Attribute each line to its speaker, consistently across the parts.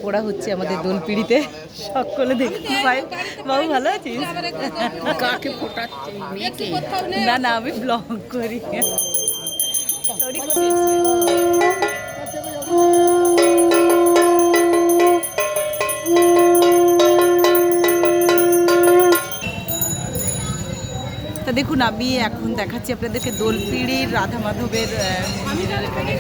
Speaker 1: পোড়া হচ্ছে আমাদের দোলপিড়িতে, সকলে দেখতে পাই। বাবু ভালো আছিস?
Speaker 2: কাকে ফোটাচ্ছে? মেয়েকে?
Speaker 1: না না, আমি ব্লগ করি। তা দেখুন, আমি এখন দেখাচ্ছি আপনাদেরকে দোলপিড়ির রাধা মাধবের মন্দিরের এখানে।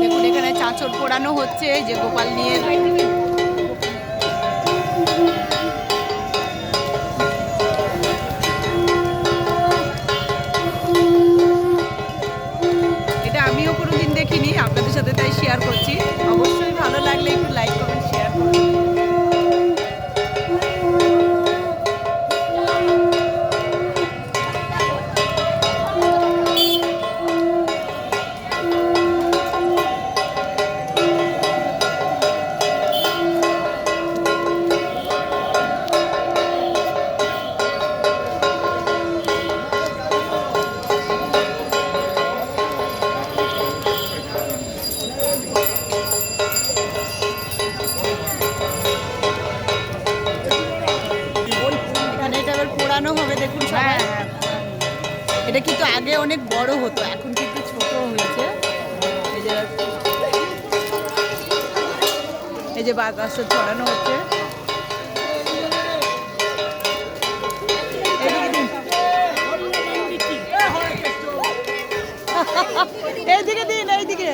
Speaker 1: দেখুন এখানে চাঁচর পোড়ানো হচ্ছে, যে গোপাল নিয়ে। এটা আমিও কোনোদিন দেখিনি, আপনাদের সাথে তাই শেয়ার করছি। অবশ্যই ভালো লাগলে একটু লাইক কমেন্ট শেয়ার করুন। এখানে এটা এবার পোড়ানো হবে, দেখুন সবাই। এটা কিন্তু আগে অনেক বড় হতো, এখন কিন্তু ছোট হয়েছে। এই যে বাতাসে ছড়ানো হচ্ছে। এইদিকে দিন, এইদিকে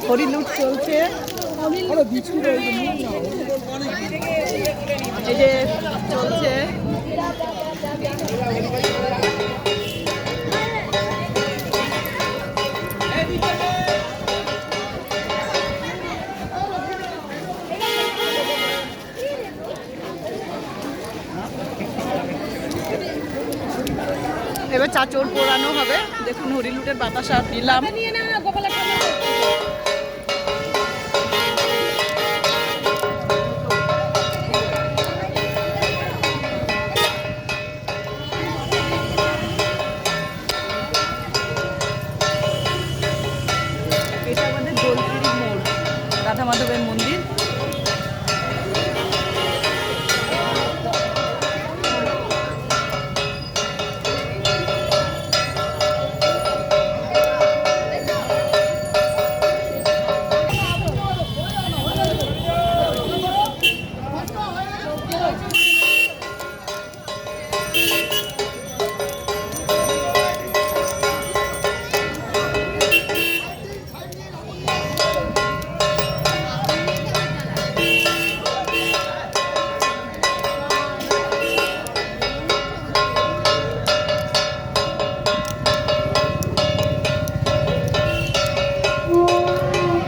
Speaker 1: হরিলুট চলছে। এই যে চলছে। এবার চাঁচর পোড়ানো হবে। দেখুন হরিলুটের বাতাসা দিলাম। এটা আমাদের দোলপিড়ি মোড়, রাধা মাধবের মন্দির।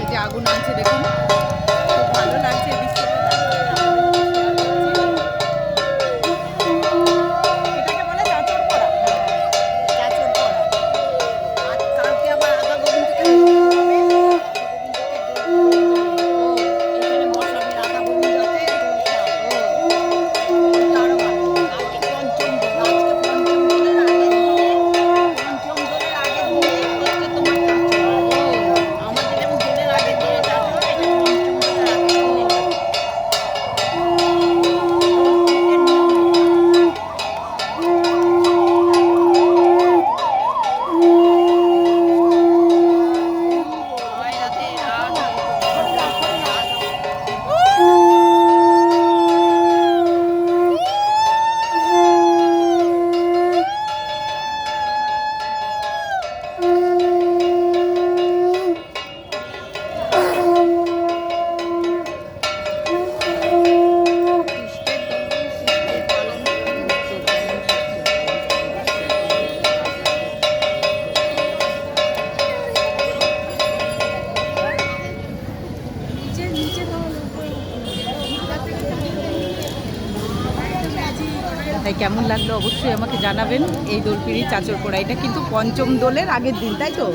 Speaker 1: এই যে আগুন আনছে, দেখুন খুব ভালো লাগছে এই দৃশ্যটা। এটাকে বলে চাঁচর পোড়া। চাঁচর পোড়া। আর কালকে আবার রাধা গোবিন্দকে এখানে বসাবে, রাধা গোবিন্দকে। তাই কেমন লাগলো অবশ্যই আমাকে জানাবেন। এই দোলপিড়ি চাঁচরপোড়া এটা কিন্তু পঞ্চম দোলের আগের দিন, তাই তো?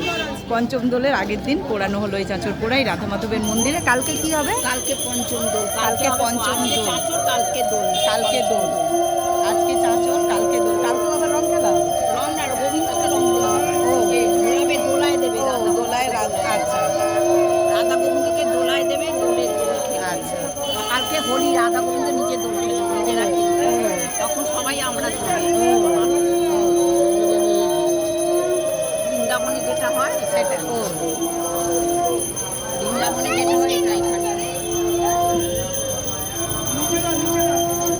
Speaker 1: পঞ্চম দোলের আগের দিন পোড়ানো হলো এই চাঁচরপোড়াই রাধা মাধবের মন্দিরে। কালকে কি হবে?
Speaker 2: কালকে পঞ্চম দোল,
Speaker 1: কালকে পঞ্চম
Speaker 2: আজকে
Speaker 1: দোল।
Speaker 2: চাঁচর, কালকে দোল।
Speaker 1: কালকে দোল, আজকে চাঁচর, কালকে দোল। কালকে আবার রং খেলা হবে।
Speaker 2: রং আর গোবিন্দকে রং দেওয়া হবে।
Speaker 1: ও।
Speaker 2: এই ঘোরাবে, দোলায় দেবে
Speaker 1: ও,
Speaker 2: রাধা।
Speaker 1: দোলায় আচ্ছা
Speaker 2: রাধা গোবিন্দকে দোলায় দেবে, দোলে দোল খেলবে।
Speaker 1: আচ্ছা।
Speaker 2: কালকে হোলি, রাধা গোবিন্দ নিজে দোল খেলবে, নিজেরা খেলবে। তখন সবাই আমরা খেলবে। বৃন্দাবনে যেটা হয় সেটা,
Speaker 1: ও
Speaker 2: বৃন্দাবনে যেটা হয় এটাই খালি।